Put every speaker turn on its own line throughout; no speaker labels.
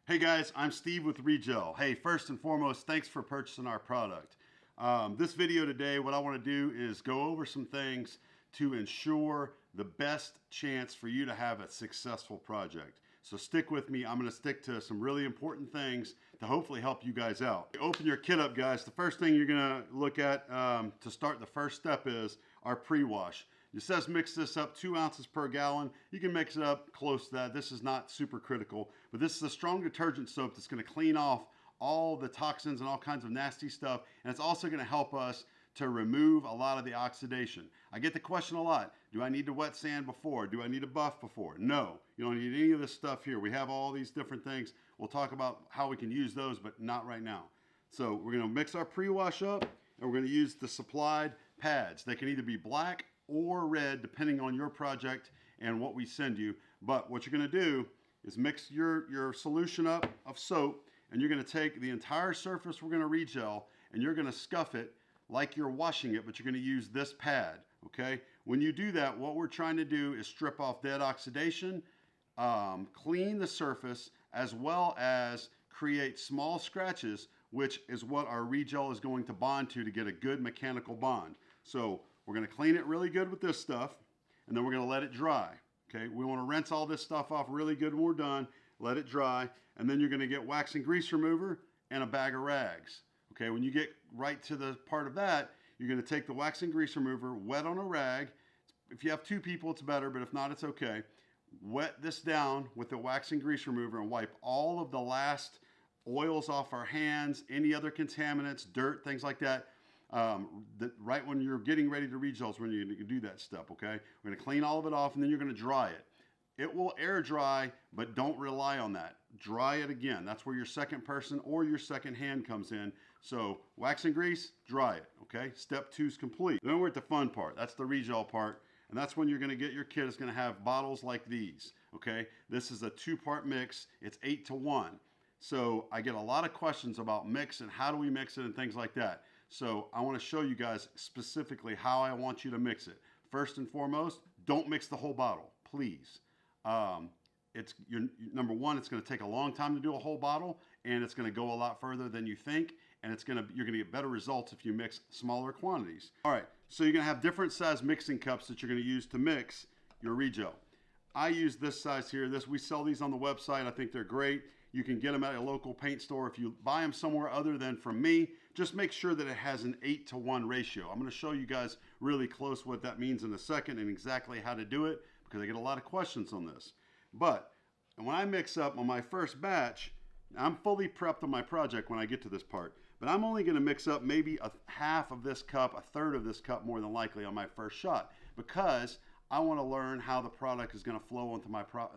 Hey guys, I'm Steve with Regel. Hey, first and foremost, thanks for purchasing our product. This video today, what I want to do is go over some things to ensure the best chance for you to have a successful project. So stick with me. I'm going to stick to some really important things to hopefully help you guys out. Open your kit up, guys. The first thing you're going to look at to start the first step is our pre-wash. It says mix this up 2 ounces per gallon. You can mix it up close to that. This is not super critical, but this is a strong detergent soap that's going to clean off all the toxins and all kinds of nasty stuff. And it's also going to help us to remove a lot of the oxidation. I get the question a lot. Do I need to wet sand before? Do I need to buff before? No, you don't need any of this stuff here. We have all these different things. We'll talk about how we can use those, but not right now. So we're going to mix our pre-wash up, and we're going to use the supplied pads. They can either be black or red, depending on your project and what we send you. But what you're going to do is mix your solution up of soap, and you're going to take the entire surface we're going to regel, and you're going to scuff it like you're washing it, but you're going to use this pad, okay? When you do that, what we're trying to do is strip off dead oxidation, clean the surface, as well as create small scratches, which is what our regel is going to bond to get a good mechanical bond. So we're going to clean it really good with this stuff, and then we're going to let it dry. Okay, we want to rinse all this stuff off really good when we're done, let it dry, and then you're going to get wax and grease remover and a bag of rags. Okay, when you get right to the part of that, you're going to take the wax and grease remover, wet on a rag. If you have 2 people, it's better, but if not, it's okay. Wet this down with the wax and grease remover and wipe all of the last oils off our hands, any other contaminants, dirt, things like that. Right when you're getting ready to regel is when you can do that step, okay? We're going to clean all of it off, and then you're going to dry it. It will air dry, but don't rely on that. Dry it again. That's where your second person or your second hand comes in. So wax and grease, dry it, okay? Step 2 is complete. Then we're at the fun part. That's the regel part, and that's when you're going to get your kit. It's going to have bottles like these, okay? This is a 2-part mix. It's 8-to-1. So I get a lot of questions about mix and how do we mix it and things like that. So I want to show you guys specifically how I want you to mix it. First and foremost, don't mix the whole bottle, please. Number one, it's going to take a long time to do a whole bottle, and it's going to go a lot further than you think, and you're going to get better results if you mix smaller quantities. All right, so you're going to have different size mixing cups that you're going to use to mix your regel. I use this size here. We sell these on the website. I think they're great. You can get them at a local paint store. If you buy them somewhere other than from me, just make sure that it has an 8-to-1 ratio. I'm going to show you guys really close what that means in a second and exactly how to do it, because I get a lot of questions on this. But when I mix up on my first batch, I'm fully prepped on my project when I get to this part, but I'm only going to mix up maybe a half of this cup, a third of this cup more than likely on my first shot, because I want to learn how the product is going to flow onto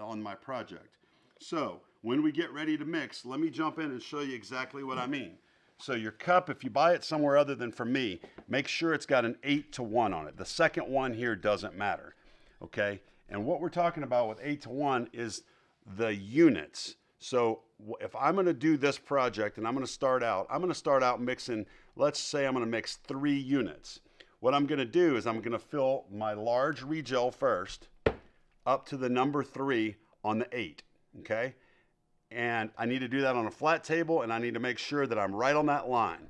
on my project. So when we get ready to mix, let me jump in and show you exactly what I mean. So your cup, if you buy it somewhere other than from me, make sure it's got an 8-to-1 on it. The second one here doesn't matter, okay? And what we're talking about with 8-to-1 is the units. So if I'm going to do this project and I'm going to start out mixing, let's say I'm going to mix 3 units. What I'm going to do is I'm going to fill my large regel first up to the number 3 on the 8, okay? And I need to do that on a flat table, and I need to make sure that I'm right on that line.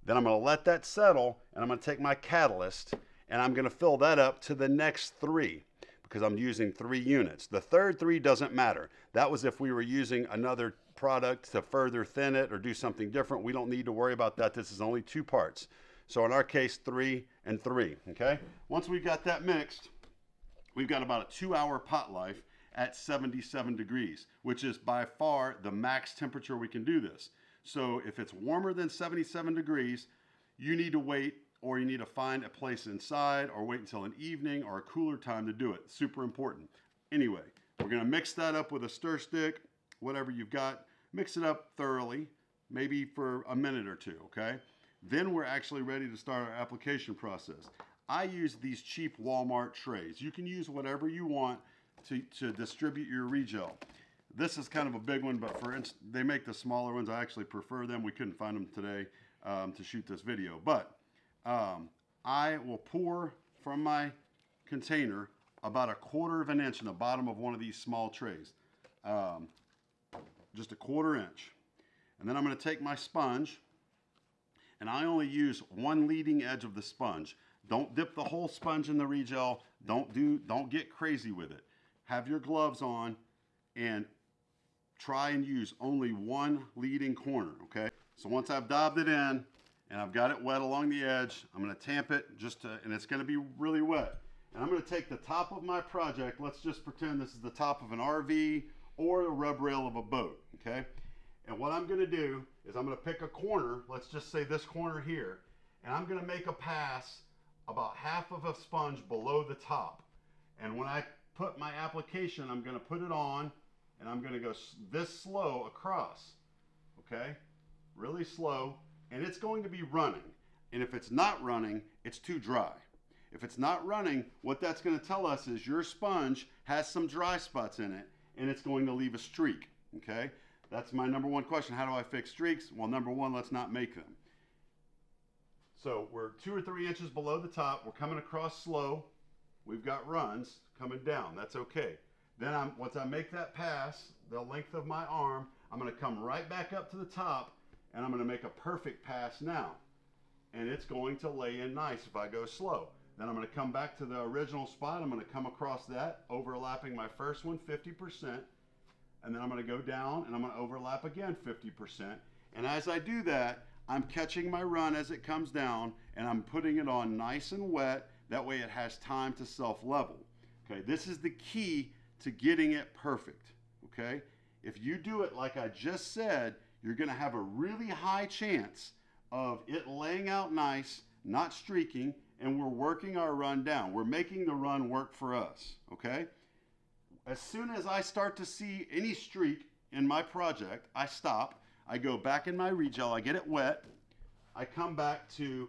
Then I'm going to let that settle, and I'm going to take my catalyst, and I'm going to fill that up to the next 3, because I'm using 3 units. The third 3 doesn't matter. That was if we were using another product to further thin it or do something different. We don't need to worry about that. This is only 2 parts. So in our case, 3 and 3, okay? Once we've got that mixed, we've got about a 2-hour pot life at 77 degrees, which is by far the max temperature we can do this. So if it's warmer than 77 degrees, you need to wait, or you need to find a place inside, or wait until an evening or a cooler time to do it. Super important. Anyway, we're going to mix that up with a stir stick, whatever you've got. Mix it up thoroughly, maybe for a minute or 2, okay? Then we're actually ready to start our application process. I use these cheap Walmart trays. You can use whatever you want to distribute your regel. This is kind of a big one, but they make the smaller ones. I actually prefer them. We couldn't find them today to shoot this video. But I will pour from my container about 1/4 of an inch in the bottom of one of these small trays. just a 1/4 inch. And then I'm going to take my sponge, and I only use one leading edge of the sponge. Don't dip the whole sponge in the regel. Don't get crazy with it. Have your gloves on and try and use only one leading corner, okay? So once I've daubed it in and I've got it wet along the edge, I'm going to tamp it and it's going to be really wet. And I'm going to take the top of my project. Let's just pretend this is the top of an RV or the rub rail of a boat, okay? And what I'm going to do is I'm going to pick a corner, let's just say this corner here, and I'm going to make a pass about half of a sponge below the top. And when I put my application, I'm going to put it on and I'm going to go this slow across, okay? Really slow, and it's going to be running. And if it's not running, it's too dry. If it's not running, what that's going to tell us is your sponge has some dry spots in it and it's going to leave a streak, okay? That's my number one question. How do I fix streaks? Well, number one, let's not make them. So we're 2 or 3 inches below the top. We're coming across slow. We've got runs coming down. That's okay. Then once I make that pass, the length of my arm, I'm going to come right back up to the top and I'm going to make a perfect pass now. And it's going to lay in nice if I go slow. Then I'm going to come back to the original spot. I'm going to come across that, overlapping my first one 50%. And then I'm going to go down and I'm going to overlap again 50%. And as I do that, I'm catching my run as it comes down and I'm putting it on nice and wet. That way it has time to self-level. Okay, this is the key to getting it perfect. Okay, if you do it like I just said, you're going to have a really high chance of it laying out nice, not streaking, and we're working our run down. We're making the run work for us. Okay, as soon as I start to see any streak in my project, I stop. I go back in my regel, I get it wet, I come back to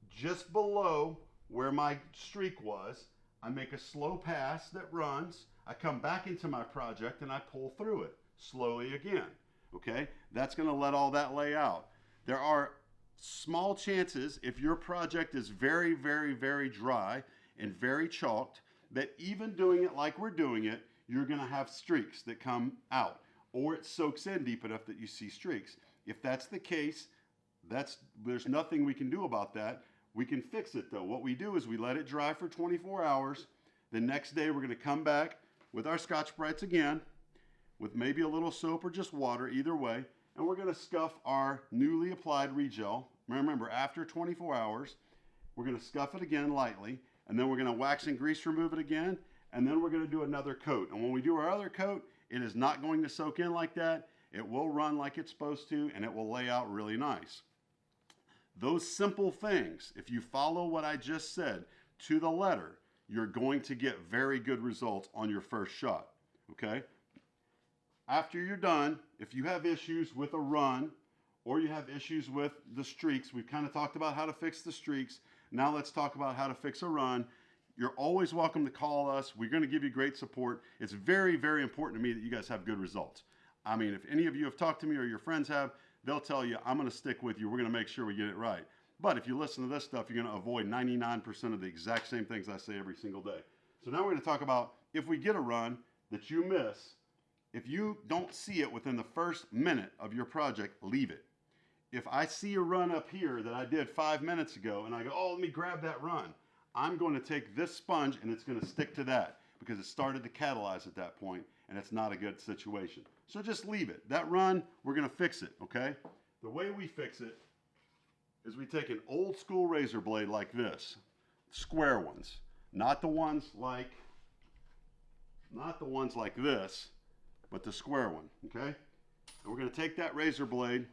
just below where my streak was, I make a slow pass that runs, I come back into my project and I pull through it slowly again, okay? That's gonna let all that lay out. There are small chances, if your project is very, very, very dry and very chalked, that even doing it like we're doing it, you're gonna have streaks that come out. Or it soaks in deep enough that you see streaks. If that's the case, there's nothing we can do about that. We can fix it though. What we do is we let it dry for 24 hours. The next day we're going to come back with our Scotch-Brites again, with maybe a little soap or just water, either way, and we're going to scuff our newly applied regel. Remember, after 24 hours, we're going to scuff it again lightly, and then we're going to wax and grease remove it again, and then we're going to do another coat. And when we do our other coat, it is not going to soak in like that. It will run like it's supposed to, and it will lay out really nice. Those simple things, if you follow what I just said to the letter, you're going to get very good results on your first shot, okay? After you're done, if you have issues with a run or you have issues with the streaks, we've kind of talked about how to fix the streaks. Now let's talk about how to fix a run. You're always welcome to call us. We're going to give you great support. It's very, very important to me that you guys have good results. I mean, if any of you have talked to me or your friends have, they'll tell you, I'm going to stick with you. We're going to make sure we get it right. But if you listen to this stuff, you're going to avoid 99% of the exact same things I say every single day. So now we're going to talk about if we get a run that you miss, if you don't see it within the first minute of your project, leave it. If I see a run up here that I did 5 minutes ago and I go, oh, let me grab that run, I'm going to take this sponge and it's going to stick to that because it started to catalyze at that point and it's not a good situation. So just leave it. That run, we're going to fix it, okay? The way we fix it is we take an old school razor blade like this, square ones, not the ones like this, but the square one, okay? And we're going to take that razor blade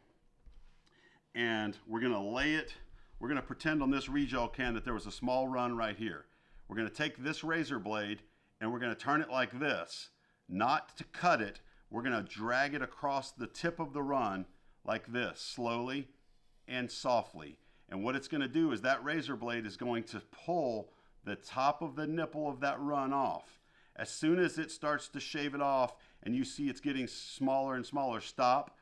and we're going to lay it. We're going to pretend on this regel can that there was a small run right here. We're going to take this razor blade and we're going to turn it like this, not to cut it. We're going to drag it across the tip of the run like this, slowly and softly. And what it's going to do is that razor blade is going to pull the top of the nipple of that run off. As soon as it starts to shave it off and you see it's getting smaller and smaller, stop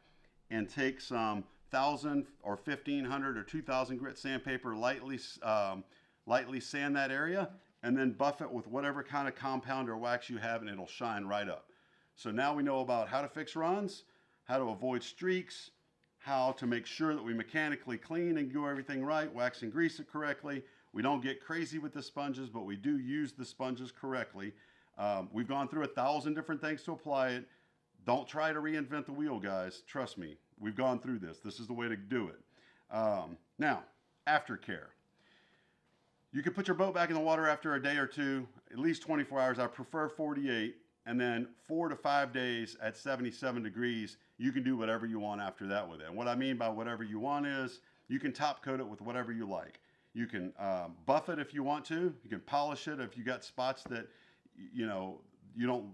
and take some 1,000 or 1,500 or 2,000 grit sandpaper, lightly sand that area, and then buff it with whatever kind of compound or wax you have, and it'll shine right up. So now we know about how to fix runs, how to avoid streaks, how to make sure that we mechanically clean and do everything right, wax and grease it correctly. We don't get crazy with the sponges, but we do use the sponges correctly. We've gone through 1,000 different things to apply it. Don't try to reinvent the wheel, guys. Trust me, we've gone through this. This is the way to do it. Now, aftercare. You can put your boat back in the water after a day or two, at least 24 hours. I prefer 48. And then 4 to 5 days at 77 degrees, you can do whatever you want after that with it. And what I mean by whatever you want is you can top coat it with whatever you like. You can buff it if you want to. You can polish it if you got spots that, you know, you don't,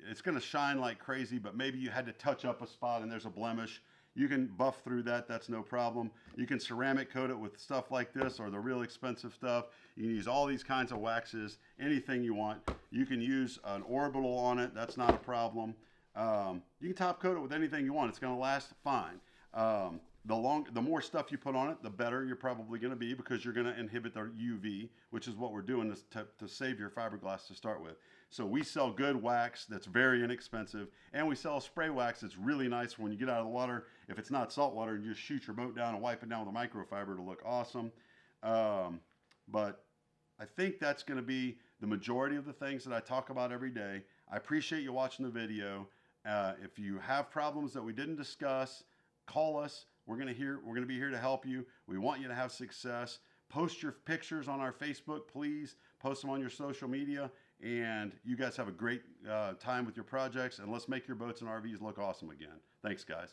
it's going to shine like crazy, but maybe you had to touch up a spot and there's a blemish. You can buff through that. That's no problem. You can ceramic coat it with stuff like this or the real expensive stuff. You can use all these kinds of waxes, anything you want. You can use an orbital on it. That's not a problem. You can top coat it with anything you want. It's going to last fine. The more stuff you put on it, the better you're probably going to be, because you're going to inhibit the UV, which is what we're doing to save your fiberglass to start with. So we sell good wax that's very inexpensive, and we sell spray wax that's really nice when you get out of the water. If it's not salt water, you just shoot your boat down and wipe it down with a microfiber to look awesome. But I think that's going to be the majority of the things that I talk about every day. I appreciate you watching the video. If you have problems that we didn't discuss, call us. We're going to be here to help you. We want you to have success. Post your pictures on our Facebook, please. Post them on your social media. And you guys have a great time with your projects. And let's make your boats and RVs look awesome again. Thanks, guys.